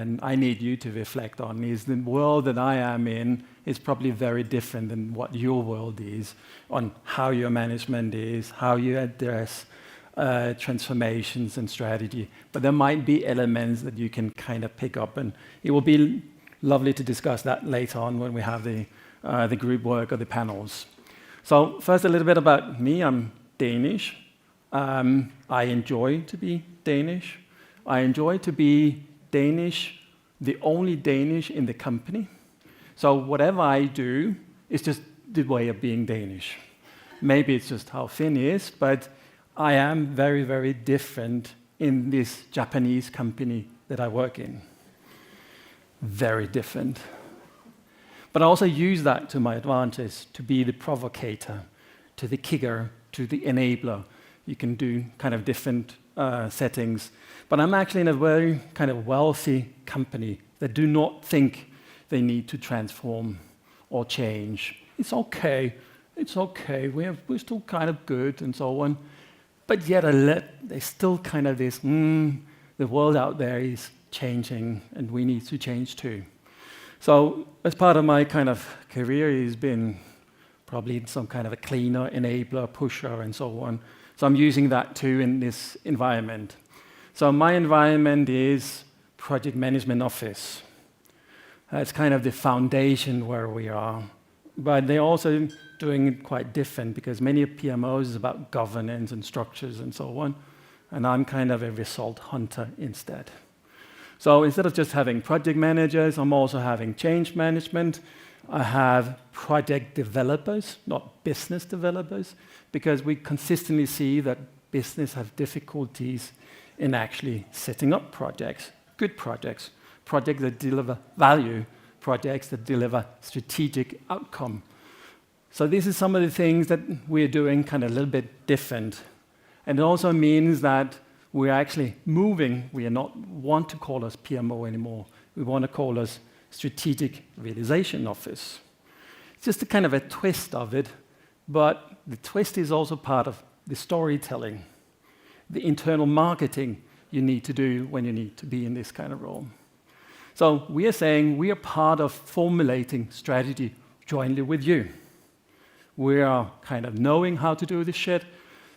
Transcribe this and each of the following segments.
and I need you to reflect on is the world that I am in is probably very different than what your world is, on how your management is, how you address transformations and strategy. But there might be elements that you can kind of pick up, and it will be lovely to discuss that later on when we have the group work or the panels. So first, a little bit about me. I'm Danish. I enjoy to be Danish. I enjoy to be Danish, the only Danish in the company. So whatever I do is just the way of being Danish. Maybe it's just how Finn is, but I am very, very different in this Japanese company that I work in. Very different. But I also use that to my advantage, to be the provocator, to the kicker, to the enabler. You can do kind of different settings. But I'm actually in a very kind of wealthy company that do not think they need to transform or change. It's okay. It's okay. We're still kind of good and so on. But yet there's still kind of this, the world out there is changing and we need to change too. So as part of my kind of career, he's been probably some kind of a cleaner, enabler, pusher, and so on. So I'm using that too in this environment. So my environment is project management office. That's kind of the foundation where we are. But they're also doing it quite different because many PMOs is about governance and structures and so on. And I'm kind of a result hunter instead. So instead of just having project managers, I'm also having change management. I have project developers, not business developers, because we consistently see that business have difficulties in actually setting up projects, good projects, projects that deliver value, projects that deliver strategic outcome. So this is some of the things that we're doing kind of a little bit different. And it also means that we're actually moving. We are not want to call us PMO anymore. We want to call us Strategic Realization Office. It's just a kind of a twist of it, but the twist is also part of the storytelling, the internal marketing you need to do when you need to be in this kind of role. So we are saying we are part of formulating strategy jointly with you. We are kind of knowing how to do this shit.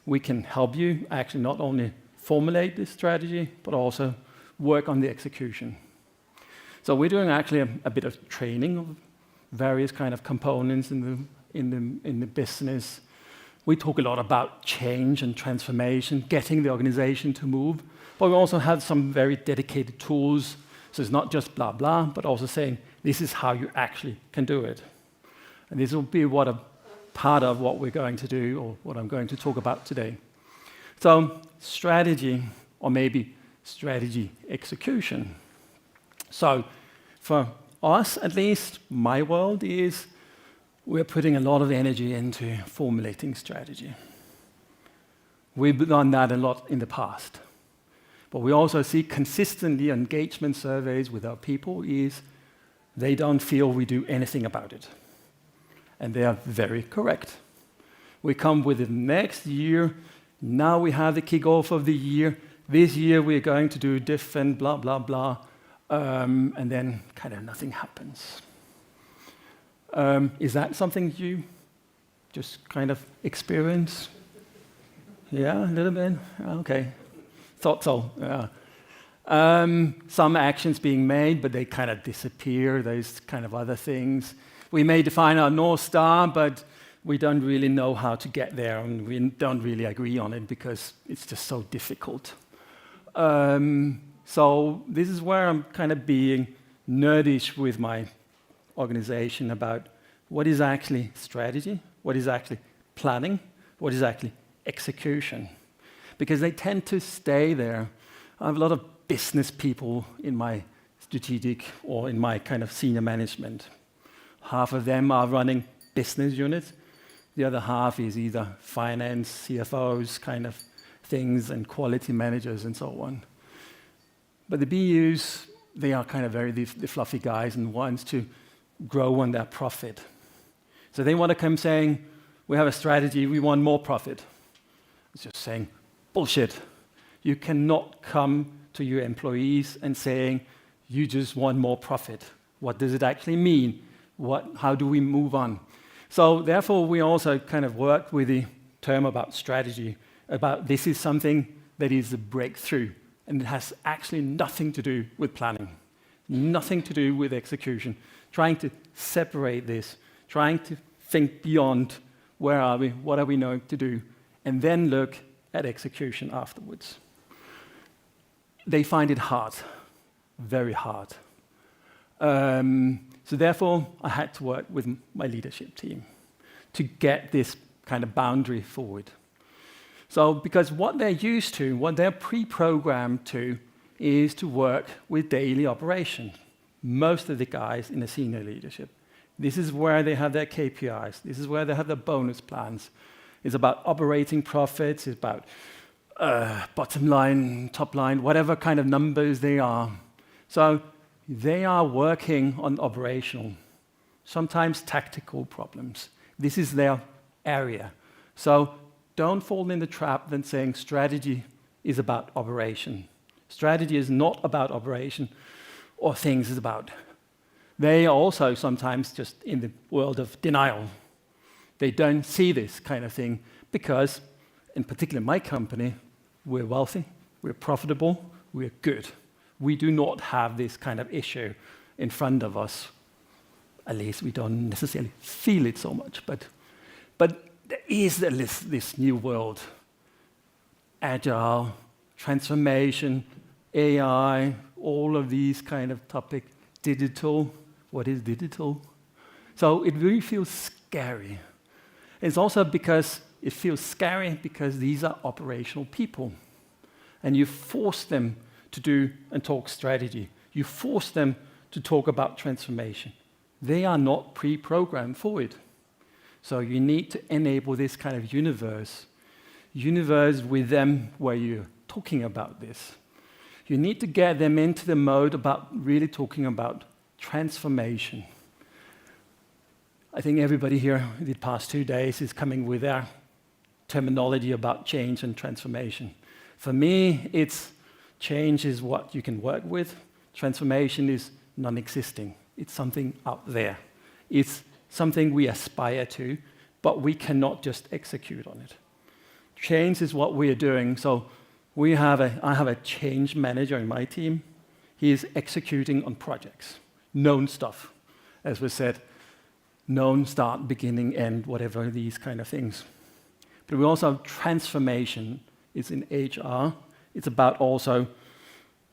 We can help you actually not only formulate this strategy, but also work on the execution. So we're doing actually a bit of training of various kind of components in the business. We talk a lot about change and transformation, getting the organization to move, but we also have some very dedicated tools. So it's not just blah, blah, but also saying, this is how you actually can do it. And this will be what a part of what we're going to do, or what I'm going to talk about today. So strategy, or maybe strategy execution. So for us, at least, my world is we're putting a lot of energy into formulating strategy. We've done that a lot in the past. But we also see consistently engagement surveys with our people is they don't feel we do anything about it. And they are very correct. We come with the next year. Now we have the kickoff of the year. This year we're going to do different blah, blah, blah. And then kind of nothing happens. Is that something you just kind of experience? Yeah, a little bit? Okay. Thought so. Yeah. Some actions being made, but they kind of disappear. Those kind of other things. We may define our North Star, but we don't really know how to get there, and we don't really agree on it because it's just so difficult. So this is where I'm kind of being nerdish with my organization about what is actually strategy, what is actually planning, what is actually execution. Because they tend to stay there. I have a lot of business people in my strategic or in my kind of senior management. Half of them are running business units. The other half is either finance, CFOs, kind of things, and quality managers and so on. But the BUs, they are kind of the fluffy guys and wants to grow on their profit. So they want to come saying, we have a strategy, we want more profit. It's just saying, bullshit. You cannot come to your employees and saying, You just want more profit. What does it actually mean? How do we move on? So therefore, we also kind of worked with the term about strategy, about this is something that is a breakthrough, and it has actually nothing to do with planning, nothing to do with execution, trying to separate this, trying to think beyond where are we, what are we going to do, and then look at execution afterwards. They find it hard, very hard. So therefore, I had to work with my leadership team to get this kind of boundary forward. So because what they're used to, what they're pre-programmed to, is to work with daily operations. Most of the guys in the senior leadership. This is where they have their KPIs. This is where they have their bonus plans. It's about operating profits. It's about bottom line, top line, whatever kind of numbers they are. So they are working on operational, sometimes tactical problems. This is their area. So don't fall in the trap then saying strategy is about operation. Strategy is not about operation or things is about. They are also sometimes just in the world of denial. They don't see this kind of thing because, in particular my company, we're wealthy, we're profitable, we're good. We do not have this kind of issue in front of us. At least we don't necessarily feel it so much. But there is this new world. Agile, transformation, AI, all of these kind of topics. Digital, what is digital? So it really feels scary. It's also because it feels scary because these are operational people. And you force them to do and talk strategy. You force them to talk about transformation. They are not pre-programmed for it. So you need to enable this kind of universe with them where you're talking about this. You need to get them into the mode about really talking about transformation. I think everybody here in the past 2 days is coming with their terminology about change and transformation. For me, it's change is what you can work with. Transformation is non-existing. It's something out there. It's something we aspire to, but we cannot just execute on it. Change is what we are doing. So I have a change manager in my team. He is executing on projects, known stuff, as we said, known start, beginning, end, whatever, these kind of things. But we also have transformation. It's in HR. It's about also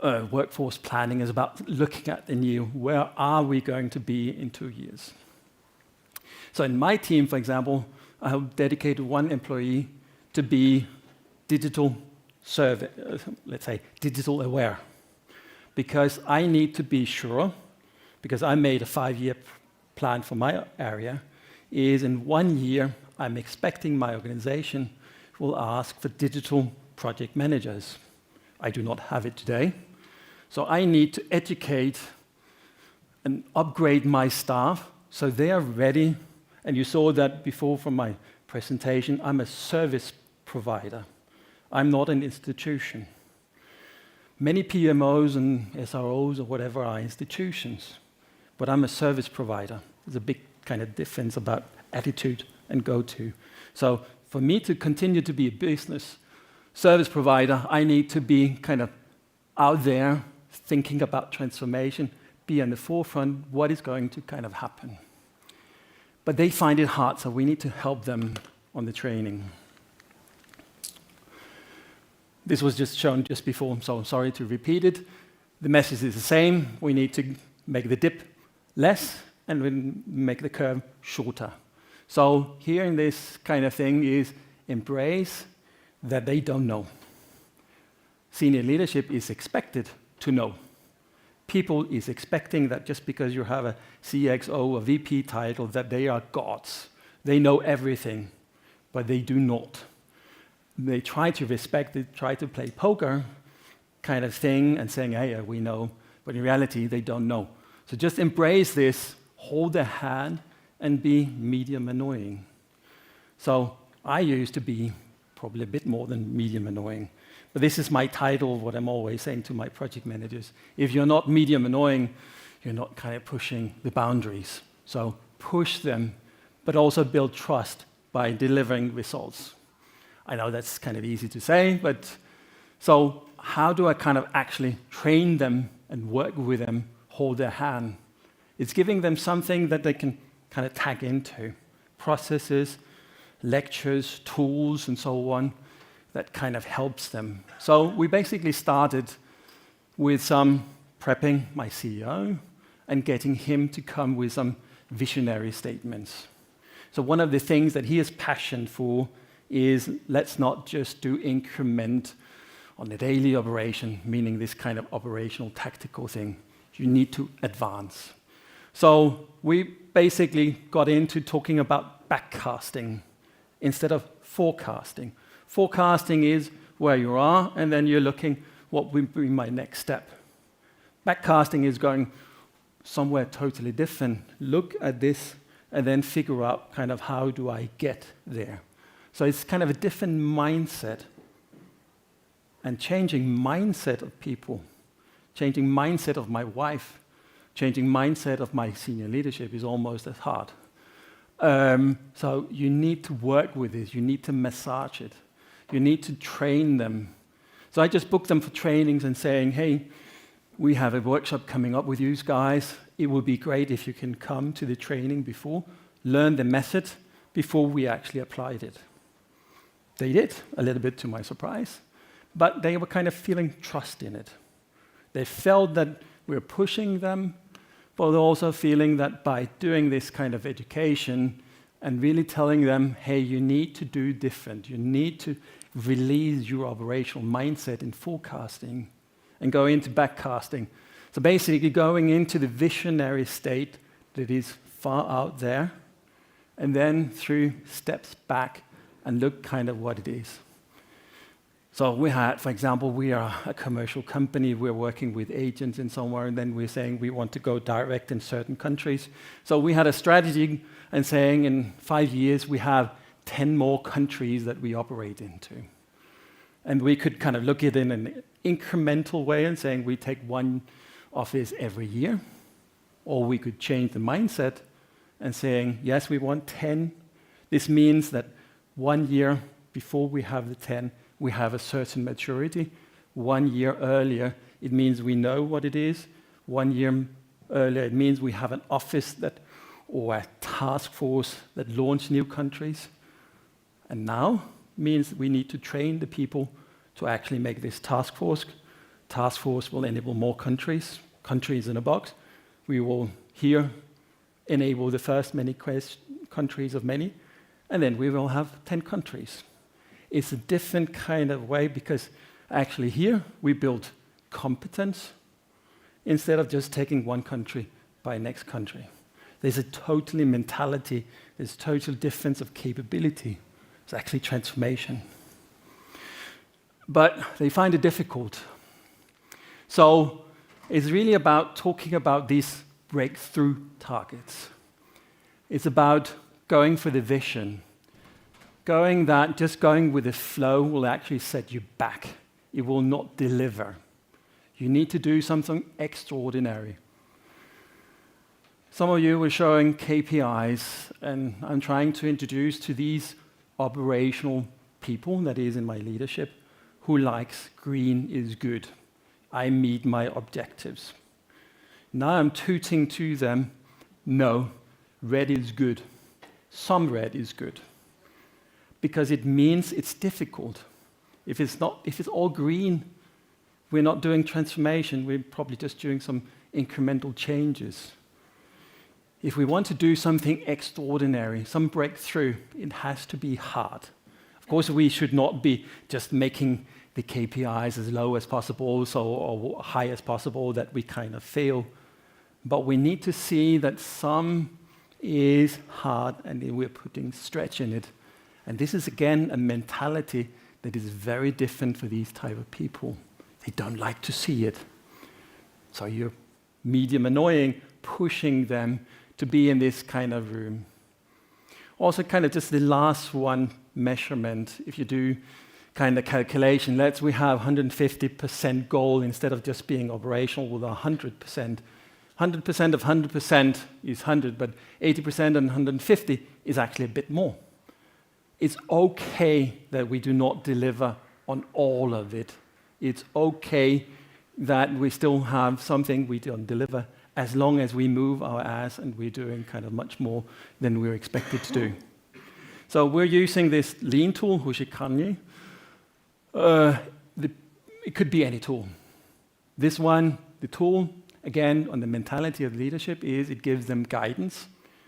workforce planning. It's about looking at the new, where are we going to be in 2 years? So in my team, for example, I have dedicated one employee to be digital let's say digital aware. Because I need to be sure, because I made a 5-year plan for my area, is in 1 year, I'm expecting my organization will ask for digital project managers. I do not have it today. So I need to educate and upgrade my staff so they are ready. And you saw that before from my presentation. I'm a service provider. I'm not an institution. Many PMOs and SROs or whatever are institutions, but I'm a service provider. There's a big kind of difference about attitude and go-to. So for me to continue to be a business service provider, I need to be kind of out there thinking about transformation, be on the forefront, what is going to kind of happen. But they find it hard, so we need to help them on the training. This was just shown just before, so I'm sorry to repeat it. The message is the same. We need to make the dip less and we make the curve shorter. So here in this kind of thing is embrace that they don't know. Senior leadership is expected to know. People is expecting that just because you have a CXO or VP title that they are gods. They know everything, but they do not. They try to respect it, try to play poker kind of thing and saying, hey, we know, but in reality, they don't know. So just embrace this, hold their hand, and be medium annoying. So I used to be probably a bit more than medium annoying, But this is my title, what I'm always saying to my project managers. If you're not medium annoying, you're not kind of pushing the boundaries. So push them, but also build trust by delivering results. I know that's kind of easy to say, but so how do I kind of actually train them and work with them, hold their hand? It's giving them something that they can kind of tag into. Processes, lectures, tools, and so on, that kind of helps them. So we basically started with some prepping my CEO and getting him to come with some visionary statements. So one of the things that he is passionate for is let's not just do increment on the daily operation, meaning this kind of operational tactical thing. You need to advance. So we basically got into talking about backcasting instead of forecasting. Forecasting is where you are, and then you're looking, what will be my next step? Backcasting is going somewhere totally different. Look at this, and then figure out kind of how do I get there. So it's kind of a different mindset. And changing mindset of people, changing mindset of my wife, changing mindset of my senior leadership is almost as hard. So you need to work with this. You need to massage it. You need to train them. So I just booked them for trainings and saying, hey, we have a workshop coming up with you guys. It would be great if you can come to the training before, learn the method before we actually applied it. They did, a little bit to my surprise, but they were kind of feeling trust in it. They felt that we were pushing them, but also feeling that by doing this kind of education and really telling them, hey, you need to do different. You need to release your operational mindset in forecasting and go into backcasting. So basically going into the visionary state that is far out there, and then through steps back and look kind of what it is. So we had, for example, we are a commercial company, we're working with agents in somewhere, and then we're saying we want to go direct in certain countries. So we had a strategy and saying in 5 years we have 10 more countries that we operate into. And we could kind of look at it in an incremental way and saying we take one office every year, or we could change the mindset and saying, yes, we want 10. This means that 1 year before we have the 10, we have a certain maturity. 1 year earlier, it means we know what it is. 1 year earlier, it means we have an office that, or a task force that launch new countries. And now means we need to train the people to actually make this task force. Task force will enable more countries in a box. We will here enable the first many countries of many, and then we will have 10 countries. It's a different kind of way because actually here we build competence instead of just taking one country by next country. There's a totally mentality, there's a total difference of capability. It's actually transformation. But they find it difficult. So it's really about talking about these breakthrough targets. It's about going for the vision. Just going with the flow will actually set you back. It will not deliver. You need to do something extraordinary. Some of you were showing KPIs, and I'm trying to introduce to these operational people, that is in my leadership, who likes green is good. I meet my objectives. Now I'm tooting to them, no, red is good. Some red is good. Because it means it's difficult. If it's all green, we're not doing transformation, we're probably just doing some incremental changes. If we want to do something extraordinary, some breakthrough, it has to be hard. Of course, we should not be just making the KPIs as low as possible or high as possible that we kind of fail. But we need to see that some is hard and we're putting stretch in it. And this is, again, a mentality that is very different for these type of people. They don't like to see it. So you're medium annoying, pushing them to be in this kind of room. Also, kind of just the last one, measurement. If you do kind of calculation. We have 150% goal instead of just being operational with 100%. 100% of 100% is 100, but 80% and 150 is actually a bit more. It's okay that we do not deliver on all of it. It's okay that we still have something we don't deliver, as long as we move our ass and we're doing kind of much more than we're expected to do. So we're using this lean tool, Hoshikanyi. It could be any tool. This one, the tool, again, on the mentality of leadership is it gives them guidance.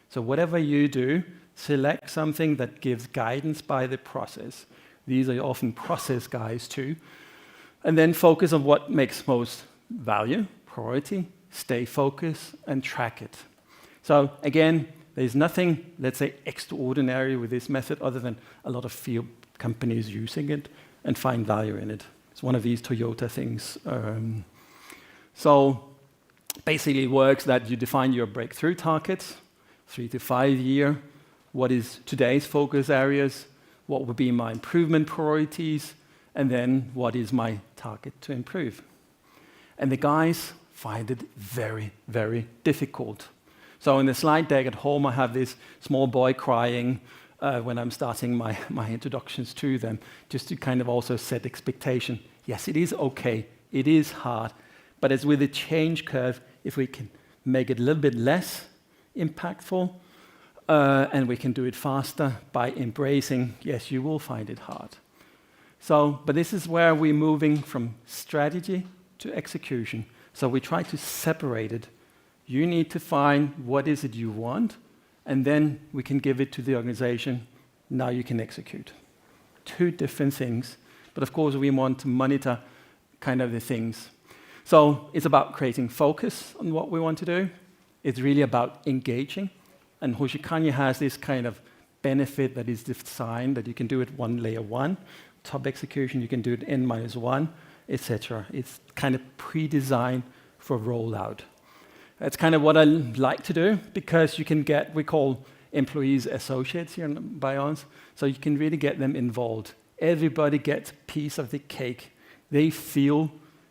So whatever you do, select something that gives guidance by the process. These are often process guys too. And then focus on what makes most value, priority, stay focused, and track it. So again, there's nothing, let's say, extraordinary with this method other than a lot of field companies using it and find value in it. It's one of these Toyota things. So basically it works that you define your breakthrough targets, 3 to 5 year, what is today's focus areas, what would be my improvement priorities, and then what is my target to improve. And the guys find it very, very difficult. So in the slide deck at home, I have this small boy crying when I'm starting my introductions to them, just to kind of also set expectation. Yes, it is okay, it is hard, but as with the change curve, if we can make it a little bit less impactful, and we can do it faster by embracing, yes, you will find it hard. So, but this is where we're moving from strategy to execution. So we try to separate it. You need to find what is it you want, and then we can give it to the organization. Now you can execute. 2 different things, but of course we want to monitor kind of the things. So it's about creating focus on what we want to do. It's really about engaging. And Hoshikanyi has this kind of benefit that is designed that you can do it layer 1, top execution, you can do it N-1, etc. It's kind of pre-designed for rollout. That's kind of what I like to do because you can get, we call employees associates here by us, so you can really get them involved. Everybody gets a piece of the cake. They feel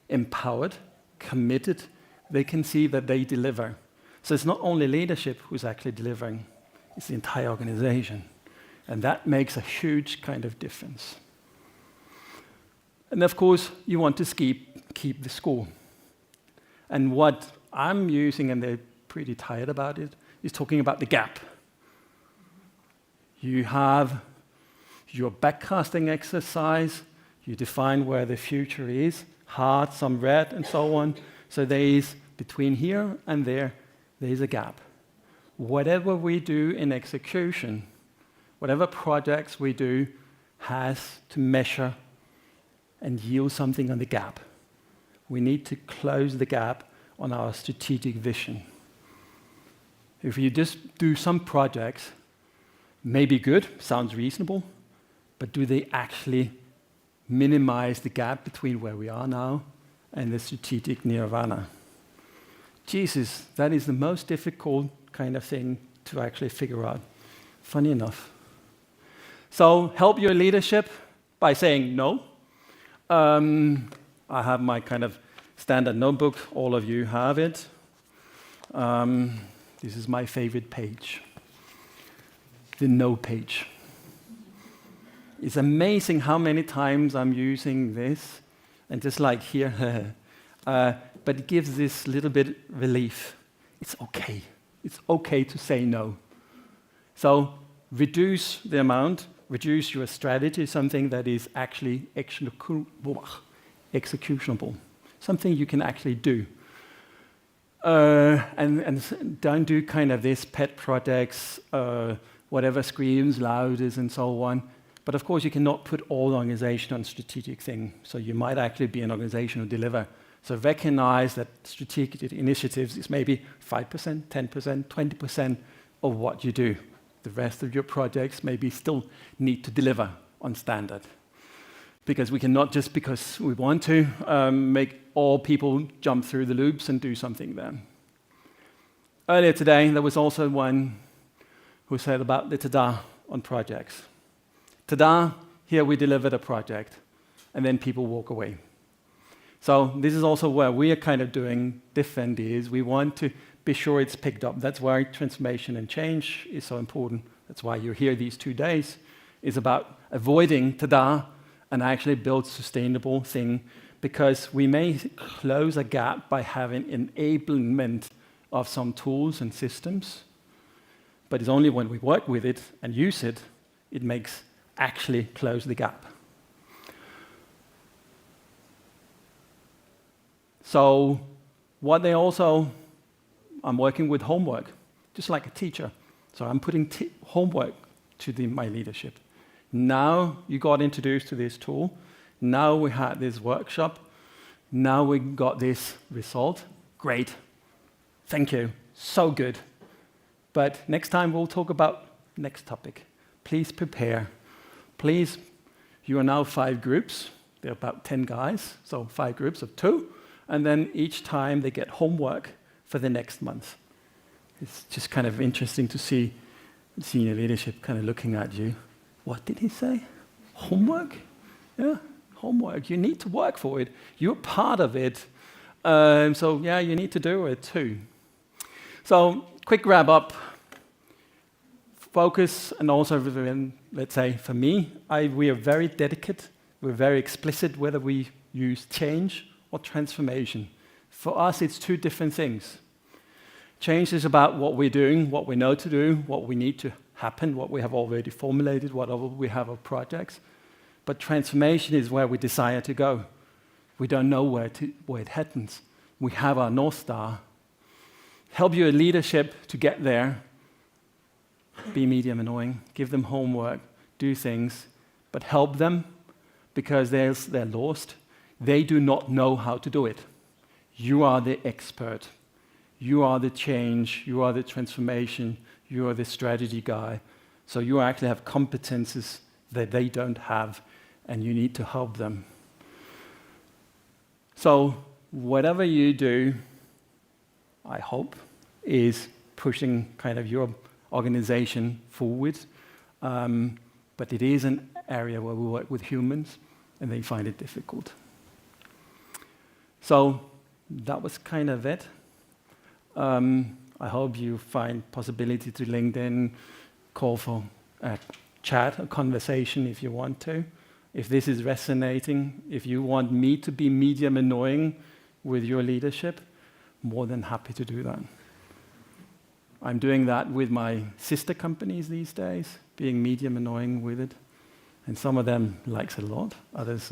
empowered, committed. They can see that they deliver. So it's not only leadership who's actually delivering, it's the entire organization. And that makes a huge kind of difference. And of course, you want to keep the score. And what I'm using, and they're pretty tired about it, is talking about the gap. You have your backcasting exercise, you define where the future is, hard, some red, and so on. So there is, between here and there is a gap. Whatever we do in execution, whatever projects we do, has to measure and yield something on the gap. We need to close the gap on our strategic vision. If you just do some projects, maybe good, sounds reasonable, but do they actually minimize the gap between where we are now and the strategic nirvana? Jesus, that is the most difficult kind of thing to actually figure out. Funny enough. So help your leadership by saying no. I have my kind of standard notebook. All of you have it. This is my favorite page. The no page. It's amazing how many times I'm using this, and just like here, but it gives this little bit relief. It's okay. It's okay to say no. So reduce the amount, reduce your strategy, something that is actually executionable, something you can actually do. And don't do kind of this pet projects, whatever screams loudest and so on. But of course, you cannot put all organization on strategic thing. So you might actually be an organization who deliver. So recognize that strategic initiatives is maybe 5%, 10%, 20% of what you do. The rest of your projects maybe still need to deliver on standard. Because we cannot just because we want to make all people jump through the loops and do something there. Earlier today, there was also one who said about the tada on projects. Tada, Here we delivered a project, and then people walk away. So this is also where we are kind of doing different is we want to be sure it's picked up. That's why transformation and change is so important. That's why you're here these 2 days. It's about avoiding tada and actually build sustainable thing, because we may close a gap by having enablement of some tools and systems, but it's only when we work with it and use it, it makes actually close the gap. So what they also, I'm working with homework, just like a teacher. So I'm putting homework to my leadership. Now you got introduced to this tool. Now we had this workshop. Now we got this result. Great. Thank you. So good. But next time we'll talk about next topic. Please prepare. Please, you are now 5 groups. There are about 10 guys, so 5 groups of 2. And then each time they get homework for the next month. It's just kind of interesting to see senior leadership kind of looking at you. What did he say? Homework? Yeah, homework. You need to work for it. You're part of it. So yeah, you need to do it too. So quick wrap up. Focus, and also, let's say for me, we are very dedicated. We're very explicit whether we use change or transformation. For us, it's 2 different things. Change is about what we're doing, what we know to do, what we need to happen, what we have already formulated, whatever we have of projects. But transformation is where we desire to go. We don't know where it happens. We have our North Star. Help your leadership to get there. Be medium annoying. Give them homework. Do things. But help them, because they're lost. They do not know how to do it. You are the expert. You are the change. You are the transformation. You are the strategy guy. So you actually have competences that they don't have, and you need to help them. So whatever you do, I hope, is pushing kind of your organization forward. But it is an area where we work with humans, and they find it difficult. So that was kind of it. I hope you find possibility to LinkedIn, call for a chat, a conversation if you want to. If this is resonating, if you want me to be medium annoying with your leadership, more than happy to do that. I'm doing that with my sister companies these days, being medium annoying with it. And some of them likes it a lot. Others,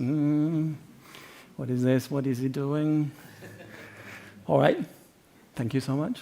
what is this? What is he doing? All right. Thank you so much.